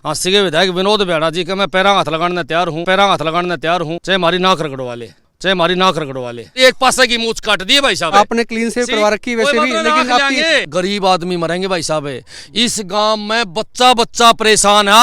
हांसी के विधायक विनोद बेड़ा जी का मैं पैरा हाथ लगाने तैयार हूँ, चाहे हमारी नाक रगड़वा ले, एक पासे की मूछ काट दी है भाई साहब। आपने क्लीन सेव करवा रखी है वैसे भी, लेकिन आपकी गरीब आदमी मरेंगे भाई साहब। इस गांव में बच्चा परेशान है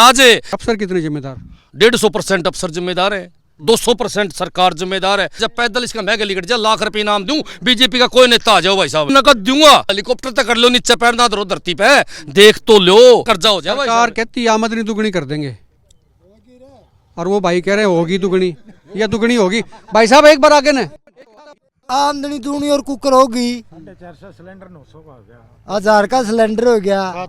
आज, अफसर कितने जिम्मेदार? 150% अफसर जिम्मेदार है, 200% सरकार जिम्मेदार है। जब पैदल इसका मैं गली कट जा, लाख रुपए इनाम दूं, बीजेपी का कोई नेता आ जाओ भाई साहब, नकद दूंगा। हेलीकॉप्टर तक कर लो, नीचे पैर ना धरो धरती पे, देख तो लो, कर्जा हो जाए। सरकार कहती है आमदनी दुगनी कर देंगे, और वो भाई कह रहे होगी दुगनी या दुगनी होगी। भाई साहब एक बार आगे न आमदनी दूनी और कुकर होगी, 400 सिलेंडर 900 का हो गया, 1000 का सिलेंडर हो गया,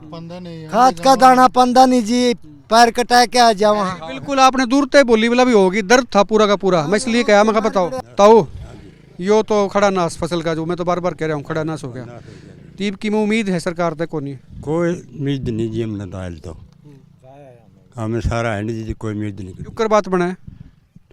खाद का दाना पंदा नहीं जी, पैर कटा के आ जाओ वहाँ। बिल्कुल आपने दूर तय बोली वाला भी होगी, दर्द था पूरा का पूरा। मैं इसलिए कहा, मैं बताओ ताऊ यो तो खड़ा नाश फसल का, जो मैं तो बार बार कह रहा हूँ खड़ा नाश हो गया। तीब की में उम्मीद है सरकार तक को नहीं? कोई उम्मीद नहीं जी, हमने तो हमें सारा है नहीं जी, कोई उम्मीद नहीं। क्यों कर बात बनाए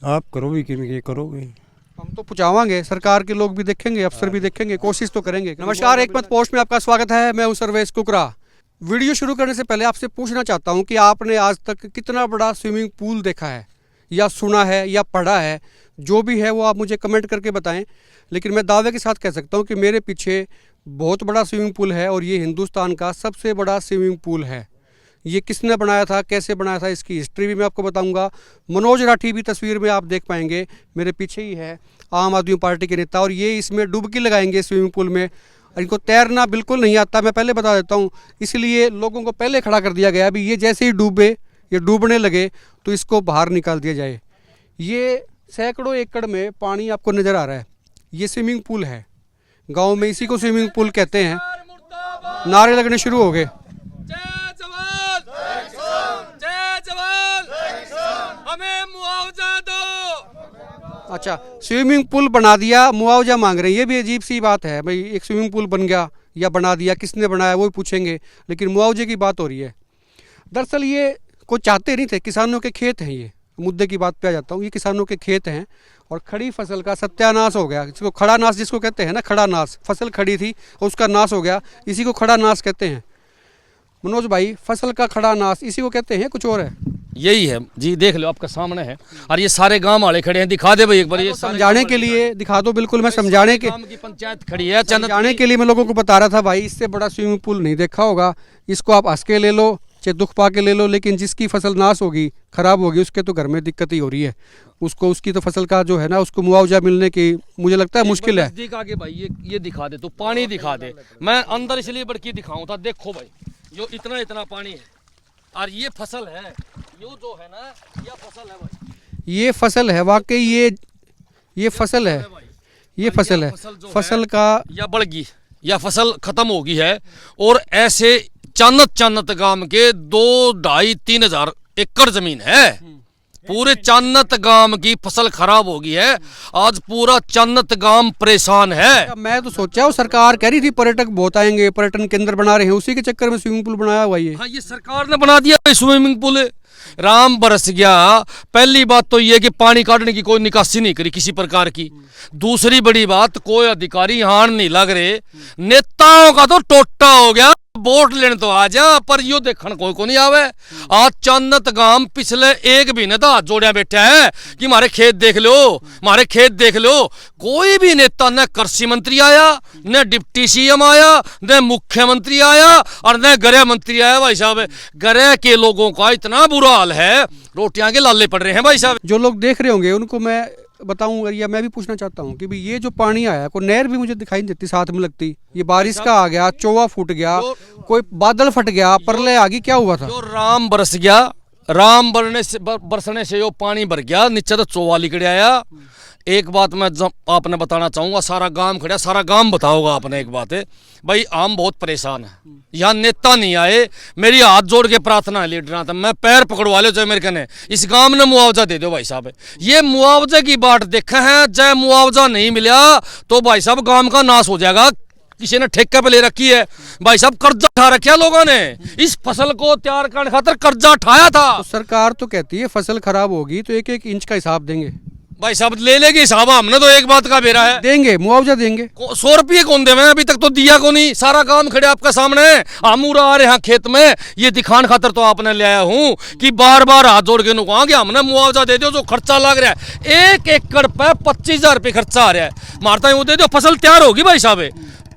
आप करो भी कि करोगे, हम तो पहुंचावांगे, सरकार के लोग भी देखेंगे, अफसर भी देखेंगे, कोशिश तो करेंगे। नमस्कार, एक मत पोस्ट में आपका स्वागत है। मैं हूं सर्वेश कुकरा। वीडियो शुरू करने से पहले आपसे पूछना चाहता हूं कि आपने आज तक कितना बड़ा स्विमिंग पूल देखा है, या सुना है, या पढ़ा है? जो भी है वो आप मुझे कमेंट करके बताएं। लेकिन मैं दावे के साथ कह सकता हूँ कि मेरे पीछे बहुत बड़ा स्विमिंग पूल है, और ये हिंदुस्तान का सबसे बड़ा स्विमिंग पूल है। ये किसने बनाया था, कैसे बनाया था, इसकी हिस्ट्री भी मैं आपको बताऊंगा। मनोज राठी भी तस्वीर में आप देख पाएंगे, मेरे पीछे ही है, आम आदमी पार्टी के नेता, और ये इसमें डुबकी लगाएंगे स्विमिंग पूल में। इनको तैरना बिल्कुल नहीं आता, मैं पहले बता देता हूँ, इसलिए लोगों को पहले खड़ा कर दिया गया। अभी ये जैसे ही डूबे, ये डूबने लगे तो इसको बाहर निकाल दिया जाए। ये सैकड़ों एकड़ में पानी आपको नज़र आ रहा है, ये स्विमिंग पूल है। गाँव में इसी को स्विमिंग पूल कहते हैं। नारे लगने शुरू हो गए, हमें मुआवजा दो। अच्छा, स्विमिंग पूल बना दिया, मुआवजा मांग रहे हैं। ये भी अजीब सी बात है भाई, एक स्विमिंग पूल बन गया या बना दिया, किसने बनाया वो भी पूछेंगे, लेकिन मुआवजे की बात हो रही है। दरअसल ये कोई चाहते नहीं थे, किसानों के खेत हैं। ये मुद्दे की बात पे आ जाता हूँ, ये किसानों के खेत हैं, और खड़ी फसल का सत्यानाश हो गया। इसको खड़ा नाश जिसको कहते हैं ना, खड़ा नाश, फसल खड़ी थी और उसका नाश हो गया, इसी को खड़ा नाश कहते हैं। मनोज भाई, फसल का खड़ा नाश इसी को कहते हैं, कुछ और है? यही है जी, देख लो आपके सामने है, और ये सारे गांव वाले खड़े हैं। दिखा दे भाई एक बार, ये समझाने के लिए दिखा दो। बिल्कुल, मैं समझाने के की पंचायत खड़ी है, समझाने के लिए मैं लोगों को बता रहा था भाई, इससे बड़ा स्विमिंग पूल नहीं देखा होगा। इसको आप हंस के ले लो, चाहे दुख पा के ले लो, लेकिन जिसकी फसल नाश होगी, खराब होगी, उसके तो घर में दिक्कत ही हो रही है। उसको उसकी तो फसल का जो है ना, उसको मुआवजा मिलने की मुझे लगता है मुश्किल है। आगे भाई ये दिखा दे, तो पानी दिखा दे। मैं अंदर इसलिए बड़की दिखाऊं था, देखो भाई, जो इतना पानी है, और ये फसल है, जो है ना, ये फसल है भाई, ये फसल है वाकई, ये फसल है, ये फसल है। फसल का या बढ़ गई या फसल खत्म हो गई है, और ऐसे चानत गांव के 2-2.5-3 हजार एकड़ जमीन है। पूरे चानत गांव की फसल खराब हो गई है। आज पूरा चानत गांव परेशान है। मैं तो सोचा, वो सरकार कह रही थी पर्यटक बहुत आएंगे, पर्यटन केंद्र बना रहे हैं, उसी के चक्कर में स्विमिंग पूल बनाया हुआ। ये सरकार ने बना दिया स्विमिंग पूल, राम बरस गया। पहली बात तो ये कि पानी काटने की कोई निकासी नहीं करी किसी प्रकार की। दूसरी बड़ी बात, कोई अधिकारी यहाँ नहीं लग रहे। नेताओं का तो टोटा हो गया, वोट लेने तो आ जा, पर यो देखने कोई को नहीं आवे। आज चांदत गांव पिछले एक महीने तो हाथ जोड़िया बैठा है कि हमारे खेत देख लो, कोई भी नेता, न कृषि मंत्री आया, न डिप्टी सीएम आया, न मुख्यमंत्री आया, और न गृह मंत्री आया। भाई साहब, गृह के लोगों का इतना बुरा हाल है, रोटियां के लाले पड़ रहे हैं भाई साहब। जो लोग देख रहे होंगे उनको मैं बताऊं, या मैं भी पूछना चाहता हूं कि ये जो पानी आया, कोई नहर भी मुझे दिखाई नहीं देती साथ में लगती। ये बारिश का आ गया, चौवा फूट गया, कोई बादल फट गया, प्रलय आ गई, क्या हुआ था? जो राम बरस गया, राम बरसने से जो पानी भर गया, नीचे तो चौवा निकल आया। एक बात मैं आपने बताना चाहूंगा, सारा गांव खड़ा, सारा गांव बताओगा आपने एक बात है भाई, आम बहुत परेशान है। यहाँ नेता नहीं आए, मेरी हाथ जोड़ के प्रार्थना है लीडर था, मैं पैर पकड़वा लो जो मेरे कने, इस गांव ने मुआवजा दे दो भाई साहब। ये मुआवजे की बात देखा है, जय मुआवजा नहीं मिला तो भाई साहब गांव का नाश हो जाएगा। किसी ने ठेके पे ले रखी है भाई साहब, कर्जा उठा रखा लोगों ने, इस फसल को तैयार करने खातिर कर्जा उठाया था। तो सरकार तो कहती है फसल खराब होगी तो 1-1 इंच का हिसाब देंगे, भाई साहब ले लेगी हिसाब, हमने तो एक बात का बेरा है। देंगे, मुआवजा देंगे। 100 रुपये कौन देवे, अभी तक तो दिया को नहीं। सारा काम खड़े आपके सामने, आमूरा आ रहे हैं खेत में, ये दिखाने खातर तो आपने ले आया हूँ कि बार बार हाथ जोड़ के नुकहा कि हमने मुआवजा दे दो, जो खर्चा लग रहा है 1 एकड़ पे 25,000 रुपये खर्चा आ रहा है, मारता है वो दे दो, फसल तैयार होगी भाई साहब।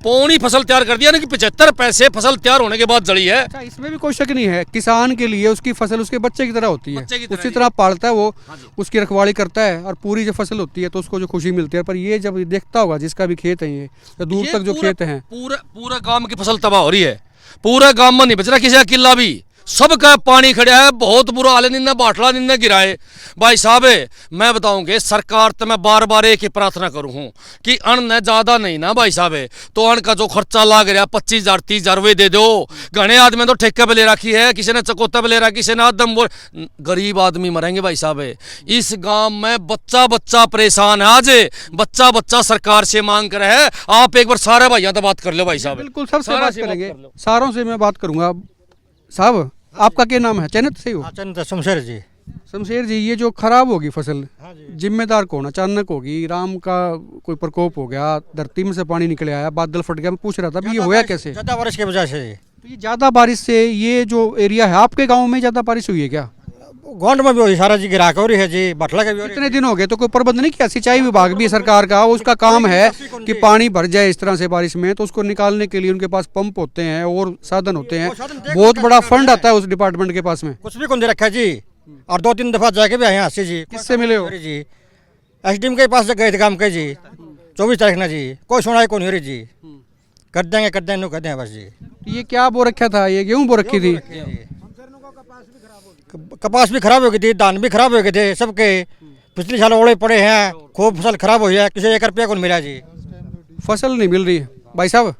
पौनी फसल तैयार कर दिया ना कि 75 पैसे फसल तैयार होने के बाद जड़ी है। अच्छा, इसमें भी कोई शक नहीं है, किसान के लिए उसकी फसल उसके बच्चे की तरह होती है, बच्चे की तरह उसी तरह पालता है वो, उसकी रखवाली करता है और पूरी जो फसल होती है तो उसको जो खुशी मिलती है। पर ये जब देखता होगा जिसका भी खेत है, ये तो दूर ये तक जो खेत हैं, पूरा गांव की फसल तबाह हो रही है, पूरा गांव में नहीं बच रहा किसी का किला भी, सबका पानी खड़ा है, बहुत बुरा हाल है, निन्ने बाटला निन्ने गिराए। भाई साहब मैं बताऊंगे सरकार तो मैं बार बार एक ही प्रार्थना करूं हूं कि अन्न ने ज्यादा नहीं ना भाई साहब, तो अन्न का जो खर्चा लग रहा 25,000 30,000 वे दे दो। घने आदमी तो ठेके पे ले रखी है, किसी ने चकोते पे ले रखा, किसी ने आदम बोल, गरीब आदमी मरेंगे भाई साहब। इस गांव में बच्चा बच्चा परेशान है, आज बच्चा बच्चा सरकार से मांग कर है। आप एक बार सारे भाइयों से बात कर लो भाई साहब। बिल्कुल सबसे सारा बात से बात करेंगे, कर लो। सारों से मैं बात करूंगा। साहब आपका क्या नाम है? चैनत से हो? चंद शमशेर जी। शमशेर जी, ये जो खराब होगी फसल, हाँ जी। जिम्मेदार कौन? अचानक होगी, राम का कोई प्रकोप हो गया, धरती में से पानी निकल आया, बादल फट गया, मैं पूछ रहा था भी ये होया कैसे? ज्यादा बारिश की वजह से। तो ये ज्यादा बारिश से ये जो एरिया है आपके गांव में ज्यादा बारिश हुई है क्या? गोंड में भी हो रही, सारा जी गिरा के हो रही है जी, बटला के भी हो रही है। कितने दिन हो गए तो कोई प्रबंध नहीं किया? सिंचाई विभाग भी है सरकार का, उसका काम है कि पानी भर जाए इस तरह से बारिश में, तो उसको निकालने के लिए उनके पास पंप होते हैं और साधन होते हैं, बहुत बड़ा फंड आता है उस डिपार्टमेंट के पास में। कुछ भी कौन दे रखा है जी, और 2-3 दफा जाके भी आए हैं अस्सी जी। किससे मिले हो? जी एसडीएम के पास गए थे काम के जी, 24 तारीख ना जी, कोई सुनाई कौन हो रही जी। कर देंगे कर देंगे बस जी। ये क्या बो रखा था? ये गेहूं बो रखी थी? कपास भी खराब हो गई थी, धान भी खराब हो गए थे सबके, पिछले साल ओले पड़े हैं, खूब फसल खराब हुई है, किसी 1 रुपया कौन मिला जी। फसल नहीं मिल रही है। भाई साहब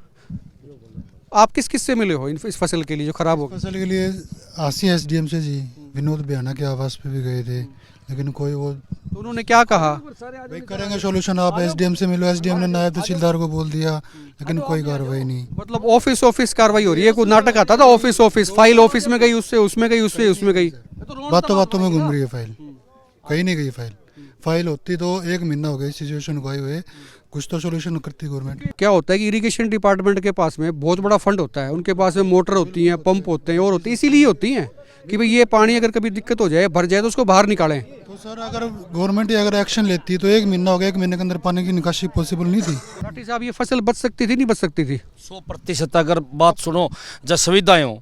आप किस किस से मिले हो इस फसल के लिए जो खराब हो गई? फसल के लिए आसी एसडीएम से जी, विनोद बिहाना के आवास पे भी गए थे, लेकिन कोई वो तो उन्होंने क्या कहा? भाई करेंगे सोल्यूशन, आप एसडीएम से मिलो। एसडीएम ने नायब तहसीलदार को बोल दिया, लेकिन कोई कार्रवाई नहीं। मतलब ऑफिस कार्रवाई हो रही है, कोई नाटक आता था ऑफिस फाइल ऑफिस में गई, उससे उसमें गई, उससे उसमें गई, बातों बातों में घूम रही है फाइल, कहीं नहीं गई फाइल। फाइल होती तो 1 महीना हो गई सिचुएशन को आए हुए, कुछ तो सोल्यूशन करती गवर्नमेंट। क्या होता है कि इरिगेशन डिपार्टमेंट के पास में बहुत बड़ा फंड होता है, उनके पास में मोटर होती हैं, पंप होते हैं और होती है, इसीलिए होती हैं कि भाई ये पानी अगर कभी दिक्कत हो जाए, भर जाए तो उसको बाहर निकालें। तो सर अगर गवर्नमेंट अगर एक्शन लेती तो 1 महीना हो गया, 1 महीने के अंदर पानी की निकासी पॉसिबल नहीं थी। राठी साहब ये फसल बच सकती थी, नहीं बच सकती थी? 100% अगर बात सुनो, जब सुविधाएं हो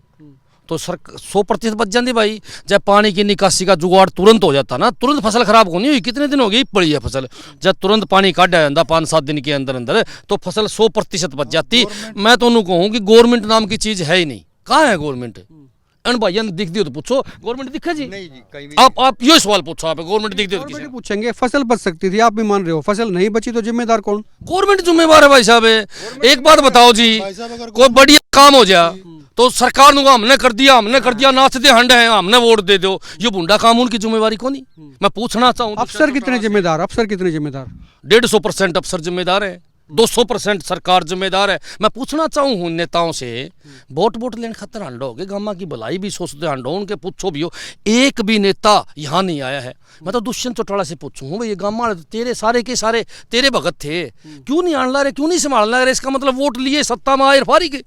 तो सर 100% बच जाती भाई। जब पानी की निकासी का जुगाड़ तुरंत हो जाता ना, तुरंत फसल खराब होनी हुई, कितने दिन हो गई पड़ी है फसल, जब तुरंत पानी काटा जाता 5-7 दिन के अंदर अंदर, तो फसल 100% बच जाती। मैं तो उन्होंने कहूँ कि गवर्नमेंट नाम की चीज है ही नहीं। कहाँ है गवर्नमेंट? अन भाई दिख दी तो पूछो, गवर्नमेंट दिखा जी? नहीं जी, कहीं आप ये सवाल पूछो, आप गवर्नमेंट दिख दी तो पूछेंगे। फसल बच सकती थी, आप भी मान रहे हो, फसल नहीं बची तो जिम्मेदार कौन? गवर्नमेंट जिम्मेवार है भाई साहब। एक बात बताओ जी, कोई बढ़िया काम हो जाए तो सरकार ने हमने कर दिया नाचते हंड है, हमने वोट दे दो, ये बुंडा कानून की जिम्मेवारी कौन ही? मैं पूछना चाहूँ अफसर कितने जिम्मेदार? 150% अफसर जिम्मेदार है, 200% सरकार जिम्मेदार है। मैं पूछना चाहूँ नेताओं से, वोट लेने खातर हंडो के गामा की भलाई भी सोचते हंडो, उनके पूछो भी हो, एक भी नेता यहाँ नहीं आया है। मैं तो दुष्यंत चौटाला से पूछूँ भाई, ये गामा तेरे सारे के सारे तेरे भगत थे, क्यों नहीं आने ला रहे, क्यों नहीं संभालना रहे? इसका मतलब वोट लिए सत्ता में आए फारी के।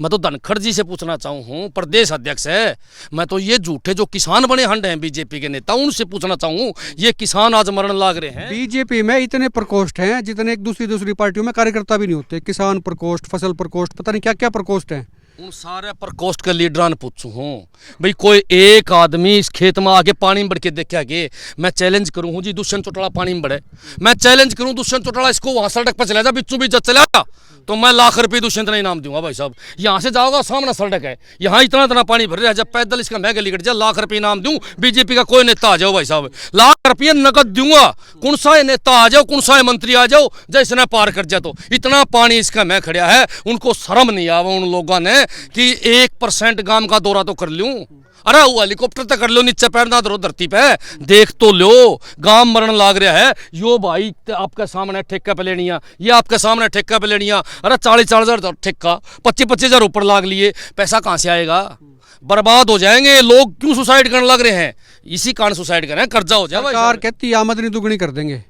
मैं तो धनखड़ जी से पूछना चाहूँ, प्रदेश अध्यक्ष है, मैं तो ये झूठे जो किसान बने हंड हैं बीजेपी के नेता, उनसे पूछना चाहूँ, ये किसान आज मरण लाग रहे हैं। बीजेपी में इतने प्रकोष्ठ हैं जितने एक दूसरी पार्टियों में कार्यकर्ता भी नहीं होते। किसान प्रकोष्ठ, फसल प्रकोष्ठ, पता नहीं क्या क्या प्रकोष्ठ हैं। उन सारे प्रकोष्ठ के लीडरान पूछू हूँ भाई, कोई एक आदमी इस खेत में आके पानी में बढ़ के देखा के? मैं चैलेंज करूँ हूँ जी, दुष्यंत चौटाला पानी में बढ़े, मैं चैलेंज करूँ दुष्यंत चौटाला इसको वहाँ सड़क पर चला जा, बिच्चू भी जब चला तो मैं लाख रुपये दुष्यंत ने इनाम दूंगा भाई साहब। यहाँ से जाओगा, सामने सड़क है, यहाँ इतना पानी भर रहा है, जब पैदल इसका मैं गली कट जाए, लाख रुपये इनाम दूं। बीजेपी का कोई नेता आ जाओ भाई साहब, लाख रुपये नकद दूंगा। कौन सा नेता आ जाओ, कौन सा मंत्री आ जाओ, जैसे पार कर जाए तो इतना पानी इसका मैं खड़ा है। उनको शर्म नहीं आवा उन लोगों ने कि 1% गांव का दौरा तो कर लूं। अरे वो हेलीकॉप्टर तक कर लो, नीचे पैर ना धरो धरती पे, देख तो लो गांव मरण लाग रहा है। यो भाई आपके सामने ठेका पे लेनिया, ये आपके सामने ठेका पे लेनिया। अरे 40-40 हजार ठेका, 25-25 हजार ऊपर लाग लिए, पैसा कहाँ से आएगा? बर्बाद हो जाएंगे लोग। क्यों सुसाइड करने लग रहे हैं? इसी कारण सुसाइड करें, कर्जा हो जाए भाई सरकार साहब। कहती है आमदनी दुगनी कर देंगे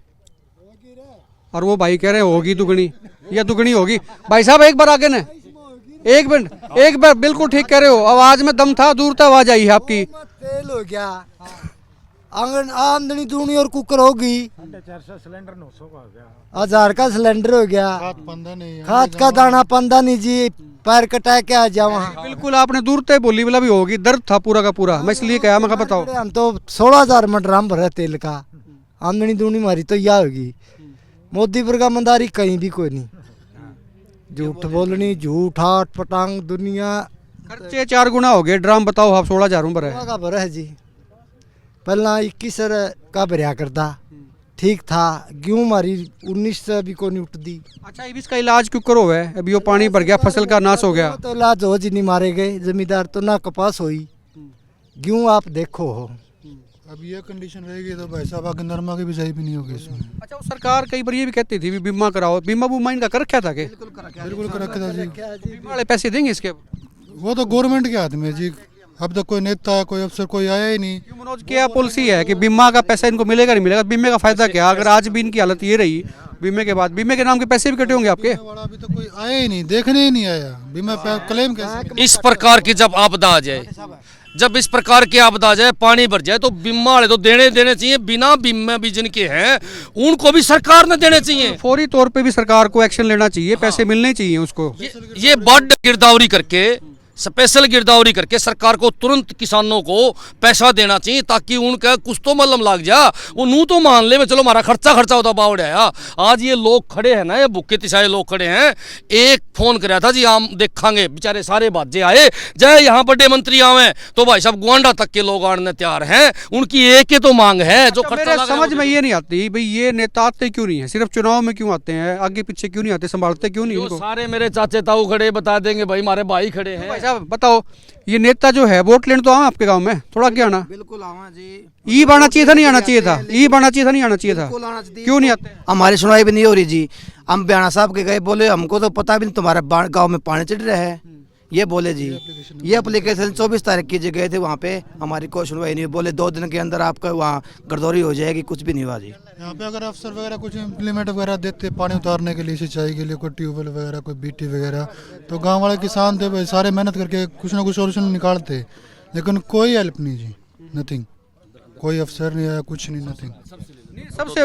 और वो भाई कह रहे हैं होगी दुगनी या दुगनी होगी। भाई साहब एक बार आगे ना, एक मिनट, एक बार, बिल्कुल ठीक कह रहे हो, आवाज में दम था, दूर तक आवाज आई है आपकी। तेल हो गया, आंगन आमदनी दूनी और कुकर होगी, 1000 का सिलेंडर हो गया, खाद का दाना पंदा नहीं जी, पैर कटा के आ जाओ वहाँ। बिल्कुल आपने दूर तक बोली वाला भी होगी, दर्द था पूरा का पूरा, मैं इसलिए कहा, मैं कहा बताओ। हम तो 16,000 में ड्राम भरा तेल का, आमदनी दूनी मारी तो यह होगी। मोदी पर का मंदारी कहीं भी कोई नहीं, झूठ बोलनी, झूठ हाट पटांग दुनिया खर्चे 4 गुना हो गए, ड्राम बताओ आप 16,000 में भरा है। का भरा है जी। पहला 21 का भरिया करता ठीक था, गेहूं मारी 19 से भी कोई नहीं उठती। अच्छा अब इसका इलाज क्यों करो है, अभी वो पानी भर गया, फसल का नाश हो गया। तो इलाज हो जी नहीं मारे गए जमींदार तो ना कपास हुई, गेहूं आप देखो हो। अब ये कंडीशन रहेगी तो भाई साहब आगे नरमा की बिजाई भी नहीं होगी इसमें। अच्छा वो सरकार कई बार ये भी कहती थी भी बीमा कराओ, बीमा बुमा इनका कर रखा था कि बिल्कुल कर रखा था जी। बीमा वाले पैसे देंगे इसके? वो तो गवर्नमेंट के हाथ में जी, अब तक कोई नेता कोई अफसर कोई आया ही नहीं। क्यों मनोज, क्या पॉलिसी है कि बीमा का पैसा इनको मिलेगा नहीं मिलेगा? बीमे का फायदा क्या अगर आज भी इनकी हालत ये रही, बीमे के बाद बीमे के नाम के पैसे भी कटे होंगे आपके। वाला अभी तो कोई आया ही नहीं, देखने ही नहीं आया, बीमा क्लेम कैसे। इस प्रकार की जब आपदा आ जाए, जब इस प्रकार की आपदा आ जाए, पानी भर जाए, तो बीमा वाले तो देने चाहिए, बिना बीमा भी जिनके हैं उनको भी सरकार ने देने चाहिए। फौरी तौर पे भी सरकार को एक्शन लेना चाहिए, पैसे मिलने चाहिए उसको। ये बड़ गिरदावरी करके, स्पेशल गिरदावरी करके सरकार को तुरंत किसानों को पैसा देना चाहिए, ताकि उनका कुछ तो मलम लग जा, वो नू तो मान ले चलो हमारा खर्चा होता बावड़ आया। आज ये लोग खड़े हैं ना, ये भूखे तिसाए लोग खड़े हैं, एक फोन कराया था जी हम देखांगे, बेचारे सारे बाजे आए, जय यहाँ बड़े मंत्री आवे तो भाई साहब गुआंडा तक के लोग आने तैयार हैं, उनकी एक ही तो मांग है जो अच्छा, खर्चा मेरे लग रहा है समझ में ये नहीं आती भाई ये नेता आते क्यों नहीं है, सिर्फ चुनाव में क्यों आते हैं, आगे पीछे क्यों नहीं आते, संभालते क्यों नहीं जो इनको? सारे मेरे चाचे ताऊ खड़े बता देंगे भाई, हमारे भाई खड़े हैं। भाई साहब बताओ, ये नेता जो है वोट लेने तो आवे आपके गांव में, थोड़ा आगे आना। बिल्कुल आवा जी। ई आना चाहिए था, नहीं आना चाहिए था, ई आना चाहिए था, नहीं आना चाहिए था, क्यों नहीं आते? हमारी सुनवाई भी नहीं हो रही जी। हम बयाना साहब के गए, बोले हमको तो पता भी नहीं तुम्हारे गांव में पानी चढ़ रहा है, ये बोले जी। ये एप्लीकेशन 24 तारीख की गए थे वहाँ पे, हमारी कोई सुनवाई नहीं हुई, बोले 2 दिन के अंदर आपका वहाँ गर्दौरी हो जाएगी, कुछ भी नहीं हुआ जी। यहाँ पे अगर अफसर वगैरह कुछ इम्प्लीमेंट वगैरह देते पानी उतारने के लिए, सिंचाई के लिए, कोई ट्यूबवेल वगैरह, कोई बीटी वगैरह, तो गांव वाले किसान थे भाई, सारे मेहनत करके कुछ ना कुछ सोल्यूशन निकालते, लेकिन कोई हेल्प नहीं जी, नथिंग, कोई अफसर नहीं आया, कुछ नहीं, नथिंग।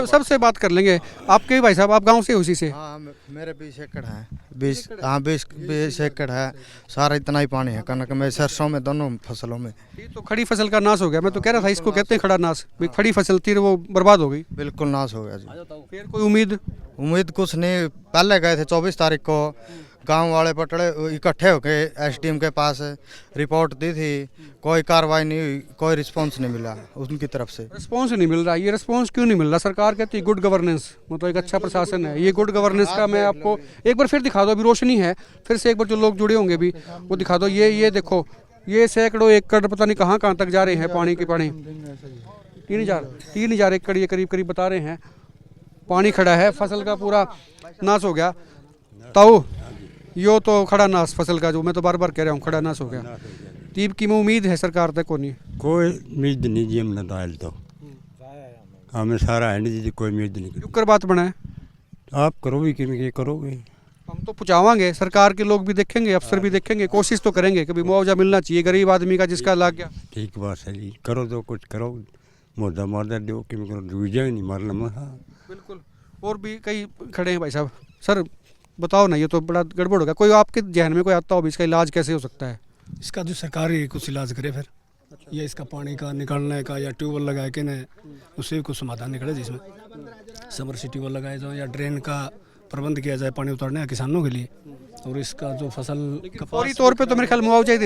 सबसे बात कर लेंगे। आपके भाई साहब, आप गांव से उसी से? हाँ मेरे 20 एकड़ है, 20 एकड़ है, सारा इतना ही पानी है कनक में, सरसों में, दोनों फसलों में। ये तो खड़ी फसल का नाश हो गया, मैं तो कह रहा था इसको कहते हैं खड़ा नाश, भाई खड़ी फसल थी वो बर्बाद हो गई, बिल्कुल नाश हो गया जी। फिर कोई उम्मीद कुछ नहीं। पहले गए थे 24 तारीख को, गांव वाले पटड़े इकट्ठे होके एसडीएम के पास रिपोर्ट दी थी, कोई कार्रवाई नहीं हुई, कोई रिस्पांस नहीं मिला उनकी तरफ से। रिस्पांस नहीं मिल रहा, ये रिस्पांस क्यों नहीं मिल रहा? सरकार कहती है गुड गवर्नेंस, मतलब एक अच्छा प्रशासन है, ये गुड गवर्नेंस का मैं आपको एक बार फिर दिखा दो, अभी रोशनी है, फिर से एक बार जो लोग जुड़े होंगे भी वो दिखा दो। ये देखो, ये सैकड़ों एकड़ पता नहीं कहाँ तक जा रहे हैं पानी के पानी, 3,000 एकड़ ये करीब बता रहे हैं पानी खड़ा है, फसल का पूरा नाश हो गया। ताऊ यो तो खड़ा नाश फसल का, जो मैं तो बार बार कह रहा हूँ खड़ा नाश हो गया। तीब की में उम्मीद है सरकार तक को नहीं? कोई उम्मीद नहीं जी हमने तो आयल तो हमें सारा है नहीं जी, कोई उम्मीद नहीं। क्यों कर बात बनाए आप करोगे कि करोगे? हम तो पहुँचावांगे, सरकार के लोग भी देखेंगे, अफसर भी देखेंगे, कोशिश तो करेंगे, कभी मुआवजा मिलना चाहिए गरीब आदमी का जिसका लाग गया। ठीक बात है जी, करो तो कुछ करो, मुर्दा मारदा दो कि दूजा नहीं मारना महा। बिल्कुल, और भी कई खड़े हैं भाई साहब। सर बताओ ना, ये तो बड़ा गड़बड़ हो गया, कोई आपके जहन में कोई आता हो भी इसका इलाज कैसे हो सकता है? इसका जो सरकार ही कुछ इलाज करे फिर, या इसका पानी का निकालने का, या ट्यूबवेल लगाए के न उससे भी कुछ समाधान निकले, जिसमें समरसी ट्यूबवेल लगाए जाए या ड्रेन का प्रबंध किया जाए पानी उतारने का किसानों के लिए। और इसका जो फसल फौरी तौर पे तो मेरे ख्याल मुआवजा ही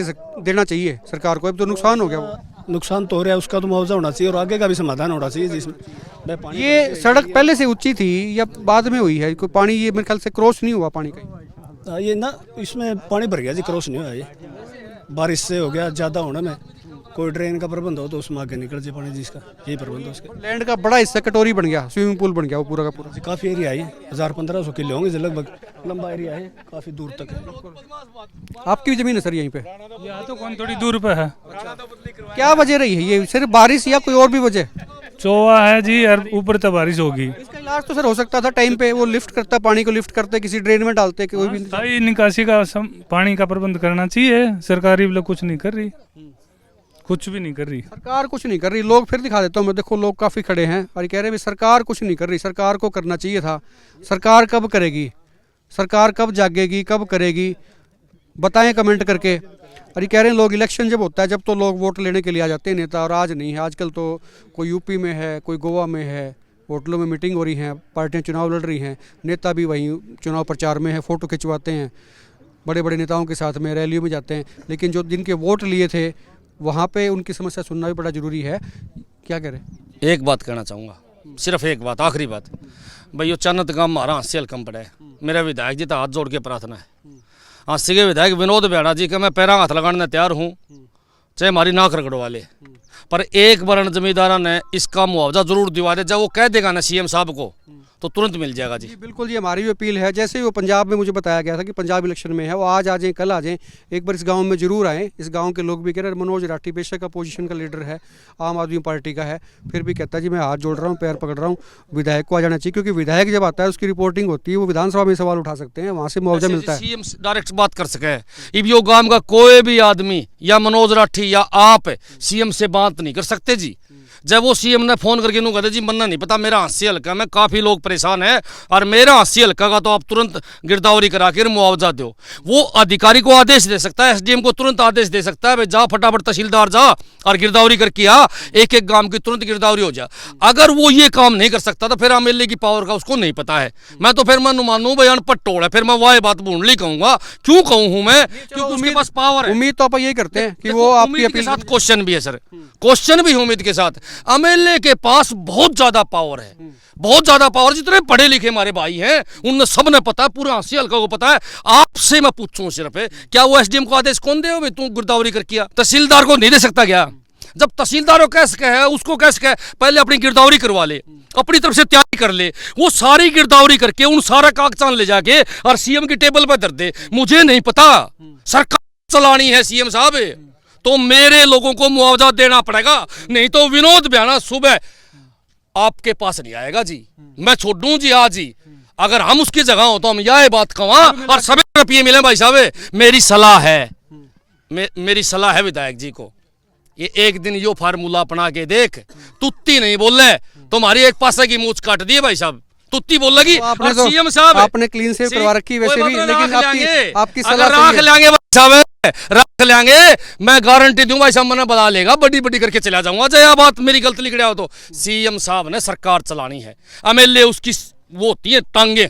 देना चाहिए सरकार को, अब तो नुकसान हो गया वो। नुकसान तो हो रहा है, उसका तो मुआवजा होना चाहिए और आगे का भी समाधान होना चाहिए, जिसमें ये सड़क पहले से ऊंची थी या बाद में हुई है? कोई पानी ये मेरे ख्याल से क्रॉस नहीं हुआ पानी का? ये ना इसमें पानी भर गया जी, क्रॉस नहीं हुआ, ये बारिश से हो गया ज़्यादा होने में, कोई ड्रेन का प्रबंध हो तो उसमें आगे निकल जाए पानी, जिसका यही प्रबंध है उसका। लैंड का बड़ा हिस्सा कटोरी बन गया, स्विमिंग पूल बन गया वो पूरा का पूरा। जी काफ़ी एरिया है, 1000-1500 किलो होंगे जो, लगभग लंबा एरिया है, काफ़ी दूर तक है। आपकी भी जमीन है सर यहीं पे? यहाँ तो कौन थोड़ी दूर पे है। क्या वजह रही है ये, सिर्फ बारिश या कोई और भी वजह? चोवा है जी और ऊपर तो बारिश होगी। इसका इलाज तो सर हो सकता था टाइम पे, वो लिफ्ट करता, पानी को लिफ्ट करते, किसी ड्रेन में डालते, कोई भी स्थायी निकासी का पानी का प्रबंध करना चाहिए। सरकारी भी लोग कुछ नहीं कर रही, कुछ भी नहीं कर रही सरकार, कुछ नहीं कर रही। लोग फिर दिखा देता हूँ मैं, देखो लोग काफ़ी खड़े हैं और ये कह रहे हैं सरकार कुछ नहीं कर रही। सरकार को करना चाहिए था। सरकार कब करेगी? सरकार कब जागेगी, कब करेगी? बताएं कमेंट करके। और ये कह रहे हैं लोग, इलेक्शन जब होता है जब तो लोग वोट लेने के लिए आ जाते हैं नेता, और आज नहीं है। आजकल तो कोई यूपी में है, कोई गोवा में है, होटलों में मीटिंग हो रही हैं, पार्टियां चुनाव लड़ रही हैं, नेता भी वहीं चुनाव प्रचार में है, फ़ोटो खिंचवाते हैं, बड़े बड़े नेताओं के साथ में रैलियों में जाते हैं। लेकिन जो जिनके वोट लिए थे वहाँ पे उनकी समस्या सुनना भी बड़ा ज़रूरी है। क्या करें? एक बात कहना चाहूँगा, सिर्फ एक बात, आखिरी बात। भाई यो चन्नत गाँव हमारा हास्य हल्कम पड़ा है। मेरा विधायक जी तो हाथ जोड़ के प्रार्थना है, हास्य के विधायक विनोद बेड़ा जी का मैं पैरा हाथ लगाने तैयार हूँ, चाहे हमारी नाक रगड़वा ले, पर एक बार जमींदारा ने इसका मुआवजा जरूर दिवा दे। जब वो कह देगा ना सीएम साहब को तो तुरंत मिल जाएगा जी। बिल्कुल जी, हमारी भी अपील है। जैसे ही वो पंजाब में मुझे बताया गया था कि पंजाब इलेक्शन में है, वो आज आ जाएँ, कल आ जाएँ, एक बार इस गांव में जरूर आएँ। इस गांव के लोग भी कह रहे हैं, मनोज राठी बेशक अपोजिशन का लीडर है, आम आदमी पार्टी का है, फिर भी कहता है जी मैं हाथ जोड़ रहा हूँ, पैर पकड़ रहा हूँ, विधायक को आ जाना चाहिए। क्योंकि विधायक जब आता है उसकी रिपोर्टिंग होती है, वो विधानसभा में सवाल उठा सकते हैं, वहाँ से मुआवजा मिलता है। सीएम डायरेक्ट बात कर सके। अब यो गांव का कोई भी आदमी या मनोज राठी या आप सीएम से बात नहीं कर सकते जी। जब वो सीएम ने फोन करके नू कहते जी मन्ना नहीं पता, मेरा हास्य हल्का में काफ़ी लोग परेशान है और मेरा हास्य हल्का का तो आप तुरंत गिरदावरी करा के मुआवजा दो। वो अधिकारी को आदेश दे सकता है, एसडीएम को तुरंत आदेश दे सकता है, भाई जा फटाफट तहसीलदार जा और गिरदावरी करके आ, एक एक गांव की तुरंत गिरदावरी हो जा। अगर वो ये काम नहीं कर सकता तो फिर एमएलए की पावर का उसको नहीं पता है। मैं तो फिर मानू भाई अनपढ़ टोल है, फिर मैं वह बात भूंडली कहूंगा। क्यों कहूँ हूँ मैं? क्योंकि उसके पास पावर है। उम्मीद तो आप यही करते हैं कि वो आपकी अपील के साथ क्वेश्चन भी है सर, क्वेश्चन भी उम्मीद के साथ। एमएलए के पास बहुत ज्यादा पावर है, बहुत ज्यादा पावर। जितने पढ़े लिखे हमारे भाई हैं उन सब ने पता है, पूरा हास्य हल्का को पता है। आपसे मैं पूछूं सिर्फ, क्या वो एसडीएम को आदेश कौन दे? भाई तू गिरदावरी कर किया, तहसीलदार को नहीं दे सकता क्या? जब तहसीलदार कह सके है उसको कह सके पहले अपनी गिरदावरी करवा ले, अपनी तरफ से तैयारी कर ले, वो सारी गिरदावरी करके उन सारा कागजात ले जाके और सीएम की टेबल पर धर दे। मुझे नहीं पता, सरकार चलानी है सीएम साहब, तो मेरे लोगों को मुआवजा देना पड़ेगा, नहीं तो विनोद बेड़ा सुबह आपके पास नहीं आएगा जी। मैं छोड़ दूं जी आज ही, अगर हम उसकी जगह हो तो हम यह बात कहा और सभी रुपये मिले। भाई साहब मेरी सलाह है, मेरी सलाह है विधायक जी को, ये एक दिन यो फार्मूला अपना के देख, तुत्ती नहीं बोल रहे तुम्हारी एक पासे की मूछ काट दी है भाई साहब, तुत्ती बोल लगी। आपने तो सीएम साहब आपने क्लीन सेव करवा रखी वैसे भी, लेकिन आपकी सलाह राख लेंगे भाई साहब, रख लेंगे, मैं गारंटी दूंगा भाई साहब, मैंने बता लेगा, बड़ी बड़ी करके चला जाऊंगा। चाहे बात मेरी गलत लिख रहा हो तो सीएम साहब ने सरकार चलानी है, एमएलए उसकी वो होती है टांगे।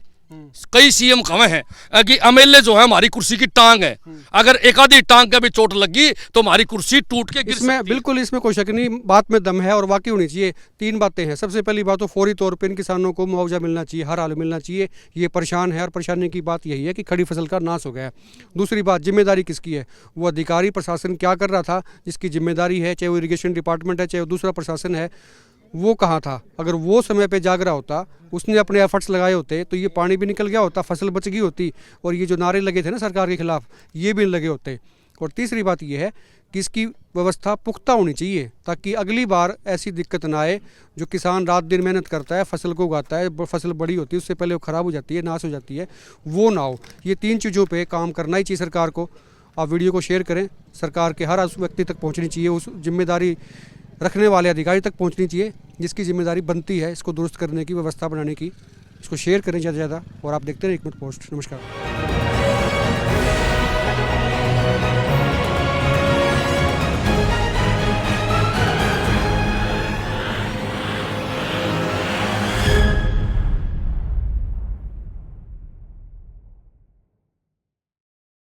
कई सीएम कहे हैं कि एमएलए जो है हमारी कुर्सी की टांग है, अगर एक आधी टांग का भी चोट लगी तो हमारी कुर्सी टूट के गिर सकती है। बिल्कुल इसमें कोई शक नहीं, बात में दम है और वाकई होनी चाहिए। 3 बातें हैं। सबसे पहली बात तो फौरी तौर पे इन किसानों को मुआवजा मिलना चाहिए, हर हाल मिलना चाहिए। ये परेशान है और परेशानी की बात यही है कि खड़ी फसल का नाश हो गया है। दूसरी बात, जिम्मेदारी किसकी है? वो अधिकारी प्रशासन क्या कर रहा था जिसकी जिम्मेदारी है, चाहे वो इरिगेशन डिपार्टमेंट है, चाहे वो दूसरा प्रशासन है, वो कहाँ था? अगर वो समय पे जाग रहा होता, उसने अपने एफर्ट्स लगाए होते तो ये पानी भी निकल गया होता, फसल बच गई होती, और ये जो नारे लगे थे ना सरकार के खिलाफ, ये भी लगे होते। और तीसरी बात ये है कि इसकी व्यवस्था पुख्ता होनी चाहिए ताकि अगली बार ऐसी दिक्कत ना आए। जो किसान रात दिन मेहनत करता है, फसल को उगाता है, फसल बड़ी होती है, उससे पहले वो ख़राब हो जाती है, नाश हो जाती है, वो ना हो। ये 3 चीज़ों पे काम करना ही चाहिए सरकार को। आप वीडियो को शेयर करें, सरकार के हर उस व्यक्ति तक पहुँचनी चाहिए, उस जिम्मेदारी रखने वाले अधिकारी तक पहुंचनी चाहिए जिसकी जिम्मेदारी बनती है इसको दुरुस्त करने की, व्यवस्था बनाने की। इसको शेयर करें ज़्यादा से ज़्यादा और आप देखते रहें एक मिनट पोस्ट। नमस्कार।